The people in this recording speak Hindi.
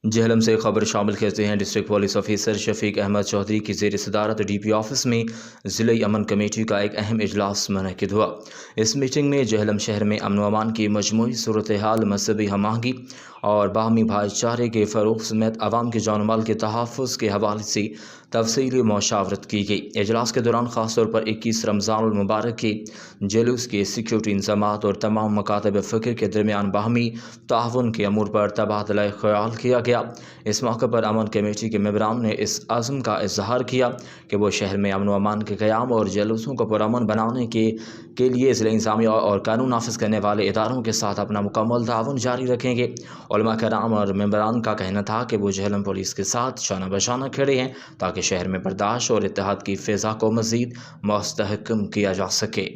झेलम से खबर शामिल करते हैं। District police officer Shafiq Ahmed Chaudhry की ज़ेर सदारत DP ऑफिस में ज़िले अमन कमेटी का एक अहम इजलास मुनक़िद हुआ। इस मीटिंग में झेलम शहर में अमन व अमान की मजमूई सूरत हाल, मजहबी हमआहंगी और बाहमी भाईचारे के फ़रोग़ समेत आवाम के जान माल के तहफ़्फ़ुज़ के हवाले से तफसीली मशावरत की गई। इजलास के दौरान ख़ास तौर पर 21 रमज़ानुल मुबारक के जुलूस के सिक्योरिटी इंतज़ामात और तमाम मकातब फ़िक्र के दरमियान बाहमी ताउन के अमूर पर तबादला ख्याल किया गया। इस मौके पर अमन कमेटी के मेंबरान ने इस अज़्म का इज़हार किया कि वो शहर में अमन व अमान के क़याम और जुलूसों को पुरअमन बनाने के लिए ज़िला इंतज़ामिया और कानून नाफिज़ करने वाले इदारों के साथ अपना मुकम्मल ताउन जारी रखेंगे। उलमा कराम और मेंबरान का कहना था कि वो झेलम पुलिस के साथ शाना बशाना खड़े हैं ताकि शहर में बर्दाश्त और इत्तेहाद की फ़िज़ा को मज़ीद मुस्तहकम किया जा सके।